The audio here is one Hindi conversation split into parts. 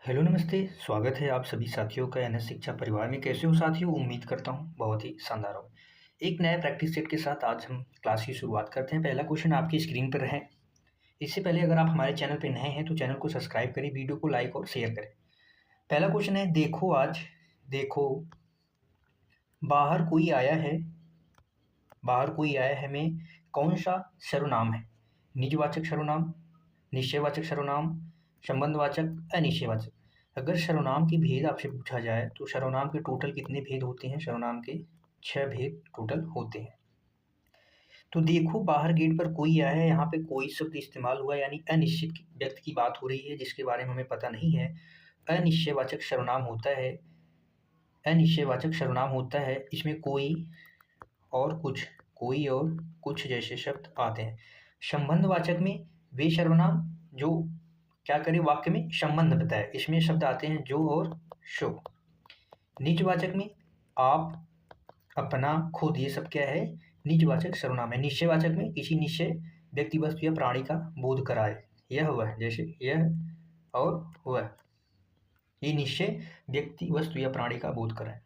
हेलो नमस्ते, स्वागत है आप सभी साथियों का एनएस शिक्षा परिवार में। कैसे हो साथियों? उम्मीद करता हूँ बहुत ही शानदार हो। एक नए प्रैक्टिस सेट के साथ आज हम क्लास की शुरुआत करते हैं। पहला क्वेश्चन आपकी स्क्रीन पर है। इससे पहले अगर आप हमारे चैनल पर नए हैं तो चैनल को सब्सक्राइब करें, वीडियो को लाइक और शेयर करें। पहला क्वेश्चन है, देखो आज, देखो बाहर कोई आया है, बाहर कोई आया है में कौन सा सर्वनाम है? निजवाचक सर्वनाम, निश्चयवाचक सर्वनाम, संबंधवाचक, अनिश्चयवाचक। अगर सर्वनाम के भेद आपसे पूछा जाए तो सर्वनाम के टोटल कितने भेद होते हैं? सर्वनाम के 6 भेद टोटल होते हैं। तो देखो बाहर गेट पर कोई आया है, यहाँ पे कोई शब्द इस्तेमाल हुआ यानी अनिश्चित व्यक्ति की बात हो रही है जिसके बारे में हमें पता नहीं है। अनिश्चयवाचक सर्वनाम होता है, अनिश्चयवाचक सर्वनाम होता है, इसमें कोई और कुछ, कोई और कुछ जैसे शब्द आते हैं। संबंधवाचक में वे सर्वनाम जो क्या करे, वाक्य में संबंध बताए, इसमें शब्द आते हैं जो और शो। निजवाचक में आप, अपना, खुद, ये सब क्या है? निजवाचक सर्वनाम है। निश्चयवाचक में किसी निश्चय व्यक्ति, वस्तु या प्राणी का बोध कराए, यह वह, जैसे यह और वह, ये निश्चय व्यक्ति, वस्तु या प्राणी का बोध कराए।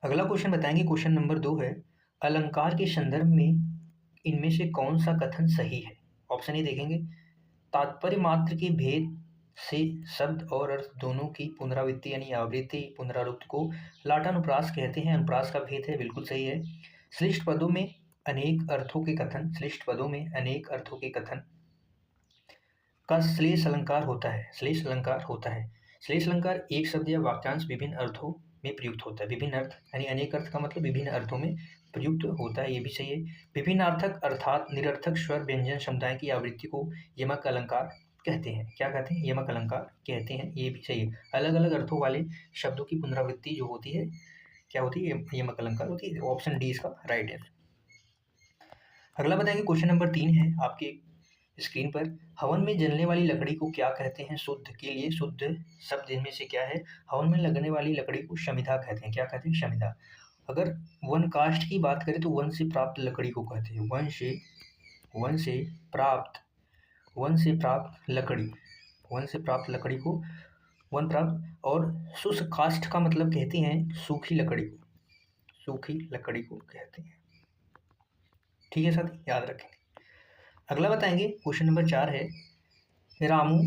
अगला क्वेश्चन बताएंगे, क्वेश्चन नंबर 2 है, अलंकार के संदर्भ में इनमें से कौन सा कथन सही है? ऑप्शन ए देखेंगे, तात्पर्य मात्र के भेद से शब्द और अर्थ दोनों की पुनरावृत्ति यानी आवृत्ति, पुनरावृत्ति को लाटानुप्रास कहते हैं। अनुप्रास का भेद है, बिल्कुल सही है। श्लिष्ट पदों में अनेक अर्थों के कथन, श्लिष्ट पदों में अनेक अर्थों के कथन का श्लेष अलंकार होता है, श्लेष अलंकार होता है। श्लेष अलंकार एक शब्द या वाक्यांश विभिन्न अर्थों में प्रयुक्त होता है। विभिन्न अर्थ यानी अनेक अर्थ का मतलब विभिन्न अर्थों में प्रयुक्त होता है, ये भी सही है। विभिन्न अर्थक अर्थात निरर्थक स्वर व्यंजन समुदाय की आवृत्ति को यमक अलंकार कहते हैं। क्या कहते हैं? यमक अलंकार कहते हैं, ये भी सही है। अलग अलग अर्थों वाले शब्दों की पुनरावृत्ति जो होती है, क्या होती है? यमक अलंकार होती है। ऑप्शन डी इसका राइट है। अगला बताएंगे, क्वेश्चन नंबर 3 है आपके स्क्रीन पर, हवन में जलने वाली लकड़ी को क्या कहते हैं? शुद्ध के लिए शुद्ध शब्द इनमें से क्या है? हवन में लगने वाली लकड़ी को शमिधा कहते हैं। क्या कहते हैं? शमिधा। अगर वन काष्ठ की बात करें तो वन से प्राप्त लकड़ी को कहते हैं, वन से प्राप्त, वन से प्राप्त लकड़ी, वन से प्राप्त लकड़ी को वन प्राप्त। और शुष्क काष्ठ का मतलब कहते हैं सूखी लकड़ी को, सूखी लकड़ी को कहते हैं। ठीक है साथी, याद रखें। अगला बताएंगे, क्वेश्चन नंबर 4 है, रामू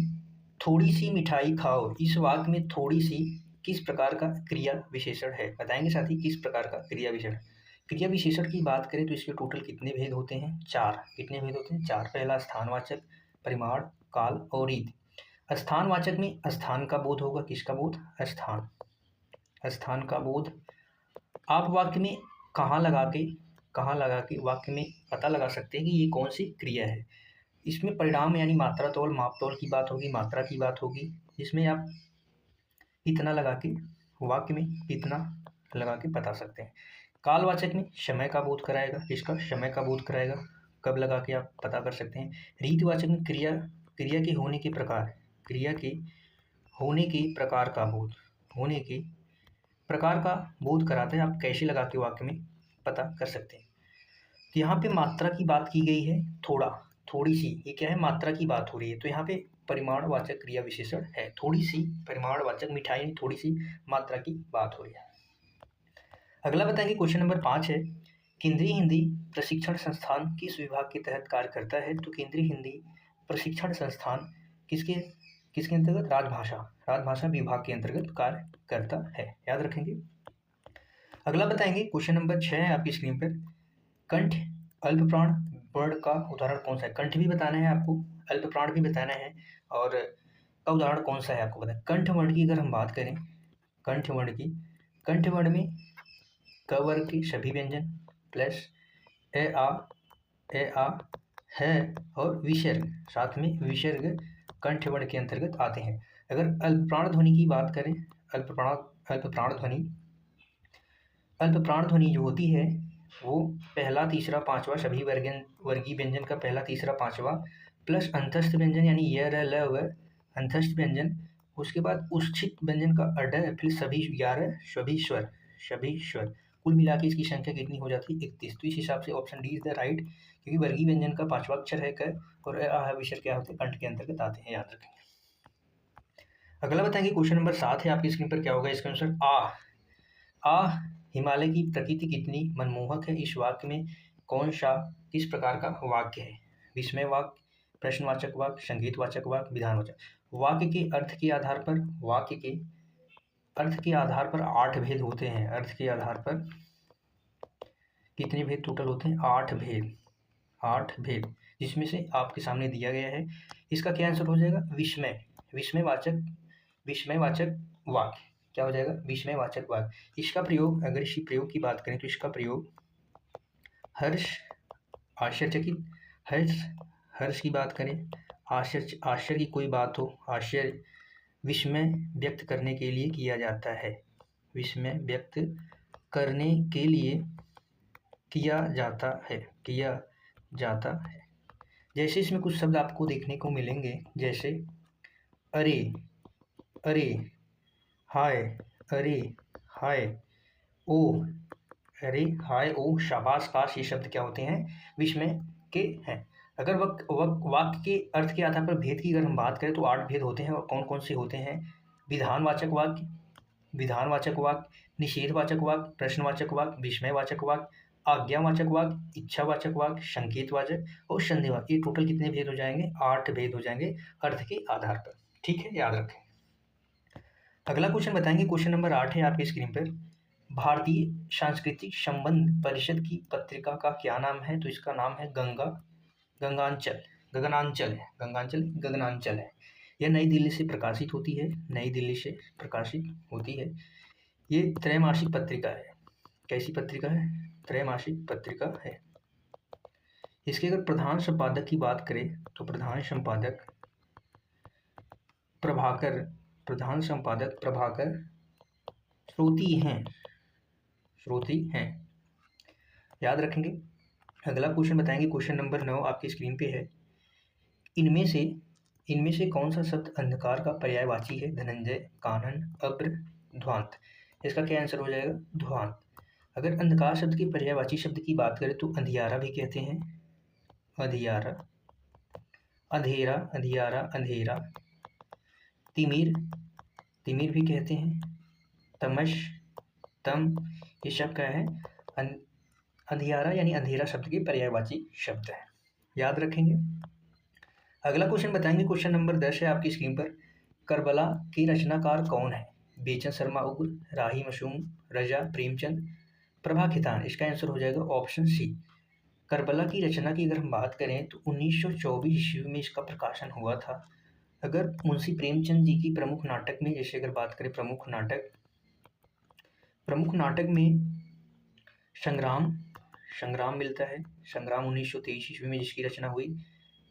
थोड़ी सी मिठाई खाओ, इस वाक्य में थोड़ी सी किस प्रकार का क्रिया विशेषण है? बताएंगे साथी, किस प्रकार का क्रिया विशेषण। क्रिया विशेषण की बात करें तो इसके टोटल कितने भेद होते हैं? 4। कितने भेद होते हैं? 4। पहला स्थानवाचक, परिमाण, काल और रीति। स्थानवाचक में स्थान का बोध होगा, किसका बोध? स्थान, स्थान का बोध। आप वाक्य में कहाँ लगा के वाक्य में पता लगा सकते हैं कि ये कौन सी क्रिया है। इसमें परिणाम यानी मात्रा तौल, माप तौल की बात होगी, मात्रा की बात होगी, जिसमें आप इतना लगा के वाक्य में इतना लगा के बता सकते हैं। कालवाचक में समय का बोध कराएगा, किसका? समय का बोध कराएगा, कब लगा के आप पता कर सकते हैं। रीतिवाचक में क्रिया के होने के प्रकार, क्रिया के होने के प्रकार का बोध, होने के प्रकार का बोध कराता है, आप कैसे लगा के वाक्य में पता कर सकते हैं। तो यहाँ पे मात्रा की बात की गई है, थोड़ा, थोड़ी सी, ये क्या है? मात्रा की बात हो रही है, तो यहाँ पे परिमाणवाचक क्रिया विशेषण है। थोड़ी सी परिमाणवाचक, मिठाई थोड़ी सी मात्रा की बात हो रही है। अगला बताएंगे, क्वेश्चन नंबर 5 है, केंद्रीय हिंदी प्रशिक्षण संस्थान किस विभाग के तहत कार्य करता है? तो केंद्रीय हिंदी प्रशिक्षण संस्थान किसके अंतर्गत? राजभाषा विभाग के अंतर्गत कार्य करता है, याद रखेंगे। अगला बताएंगे, क्वेश्चन नंबर 6 है आपकी स्क्रीन पर, कंठ अल्पप्राण वर्ड का उदाहरण कौन सा है? कंठ भी बताना है आपको, अल्पप्राण भी बताना है, और का उदाहरण कौन सा है आपको बताएं। कंठ वर्ण की अगर हम बात करें, कंठ वर्ण की, कंठ वर्ण में क वर्ग के सभी व्यंजन प्लस ए आ है और विसर्ग, साथ में विसर्ग कंठ वर्ण के अंतर्गत आते हैं। अगर अल्पप्राण ध्वनि की बात करें, अल्पप्राण ध्वनि जो होती है वो पहला, तीसरा, पांचवा, सभी वर्गीय व्यंजन का पहला, तीसरा, पांचवा प्लस अंतस्थ व्यंजन यानी य, र, ल, व, अंतस्थ व्यंजन, उसके बाद उच्छित व्यंजन का अड, फिर सभी 11 सभी स्वर, कुल मिला के इसकी संख्या कितनी हो जाती है? 31। तो इस हिसाब से option D is the right, क्योंकि वर्गीय व्यंजन का पांचवा अक्षर है क और विसर्ग क्या होते हैं? कंठ के अंतर्गत आते हैं, याद रखेंगे। अगला बताएंगे क्वेश्चन नंबर 7 है आपकी स्क्रीन पर, क्या होगा इसका आंसर? आ हिमालय की प्रकृति कितनी मनमोहक है, इस वाक्य में कौन सा किस प्रकार का वाक्य है? विस्मय वाक्य, प्रश्नवाचक वाक्य, संगीतवाचक वाक्य, विधानवाचक। वाक्य के अर्थ के आधार पर, वाक्य के अर्थ के आधार पर 8 भेद होते हैं। अर्थ के आधार पर कितने भेद टोटल होते हैं? 8 भेद। 8 भेद, जिसमें से आपके सामने दिया गया है। इसका क्या आंसर हो जाएगा? विस्मय, विस्मयवाचक, विस्मयवाचक वाक्य। क्या हो जाएगा? विस्मयवाचक वाक्य। इसका प्रयोग, अगर इसी प्रयोग की बात करें तो इसका प्रयोग हर्ष, आश्चर्यचकित, हर्ष, हर्ष की बात करें, आश्चर्य, आश्चर्य की कोई बात हो, आश्चर्य, विस्मय व्यक्त करने के लिए किया जाता है। विस्मय व्यक्त करने के लिए किया जाता है, किया जाता है। जैसे इसमें कुछ शब्द आपको देखने को मिलेंगे, जैसे अरे, अरे, हाय, अरे, हाय, ओ, अरे, हाय, ओ, शाबाश, काश, ये शब्द क्या होते हैं? विस्मय के हैं। अगर वाक्य के अर्थ के आधार पर भेद की अगर हम बात करें तो 8 भेद होते हैं। और कौन कौन से होते हैं? विधानवाचक वाक्य, विधानवाचक वाक्य, निषेधवाचक वाक्य, प्रश्नवाचक वाक्य, विस्मयवाचक वाक्य, आज्ञावाचक वाक्य, इच्छावाचक वाक्य, संकेतवाचक और संदेहवाचक। ये टोटल कितने भेद हो जाएंगे? 8 भेद हो जाएंगे अर्थ के आधार पर। ठीक है, याद रखें। अगला क्वेश्चन बताएंगे, क्वेश्चन नंबर 8 है आपकी स्क्रीन पर। भारतीय सांस्कृतिक संबंध परिषद की पत्रिका का क्या नाम है? तो इसका नाम है गगनांचल, गगनांचल है, गगनांचल है। यह नई दिल्ली से प्रकाशित होती है, नई दिल्ली से प्रकाशित होती है। ये त्रैमासिक पत्रिका है। कैसी पत्रिका है? त्रैमासिक पत्रिका है। इसके अगर प्रधान संपादक की बात करें तो प्रधान संपादक प्रभाकर श्रोती हैं। याद रखेंगे। अगला क्वेश्चन बताएंगे, क्वेश्चन नंबर 9 आपकी स्क्रीन पे है। इनमें से कौन सा शब्द अंधकार का पर्यायवाची है? धनंजय, कानन, अब्र, ध्वांत। इसका क्या आंसर हो जाएगा? ध्वांत। अगर अंधकार शब्द के पर्यायवाची शब्द की बात करें तो अंधियारा भी कहते हैं, अंधियारा, अंधेरा, अंधियारा, अंधेरा। तिमिर, तिमिर भी कहते हैं, तमश, तम। ये सब क्या है? अंधियारा यानी अंधेरा शब्द के पर्यायवाची शब्द है। याद रखेंगे। अगला क्वेश्चन बताएंगे, क्वेश्चन नंबर 10 है आपकी स्क्रीन पर। करबला के रचनाकार कौन है? बेचन शर्मा उग्र, राही मासूम, रजा प्रेमचंद, प्रभा खेतान। इसका आंसर हो जाएगा ऑप्शन सी। करबला की रचना की अगर हम बात करें तो 1924 ईस्वी में इसका प्रकाशन हुआ था। अगर मुंशी प्रेमचंद जी की प्रमुख नाटक में, जैसे अगर बात करें प्रमुख नाटक में संग्राम मिलता है। संग्राम 1923 ईस्वी में जिसकी रचना हुई।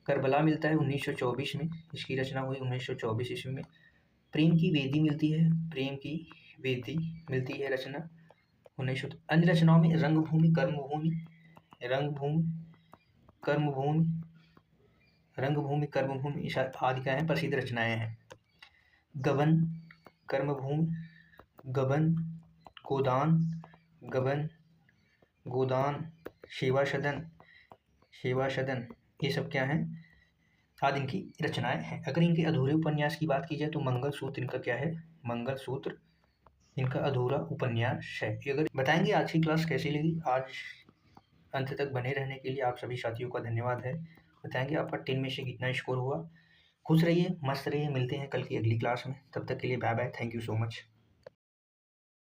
करबला मिलता है 1924 में, इसकी रचना हुई 1924 ईस्वी में। प्रेम की वेदी मिलती है, प्रेम की वेदी मिलती है रचना 1900। अन्य रचनाओं में रंगभूमि, कर्मभूमि, कर्मभूमि आदि क्या है? प्रसिद्ध रचनाएं हैं। गबन, कर्मभूमि, गबन, गोदान, सेवा सदन, ये सब क्या है? आदि इनकी रचनाएं हैं। अगर इनके अधूरे उपन्यास की बात की जाए तो मंगलसूत्र इनका क्या है? मंगलसूत्र इनका अधूरा उपन्यास है। ये अगर बताएंगे। आज की क्लास कैसी लगी? आज अंत तक बने रहने के लिए आप सभी साथियों का धन्यवाद है। बताएंगे आपका 10 में से कितना स्कोर हुआ। खुश रहिए, मस्त रहिए। मिलते हैं कल की अगली क्लास में। तब तक के लिए bye bye. Thank you so much.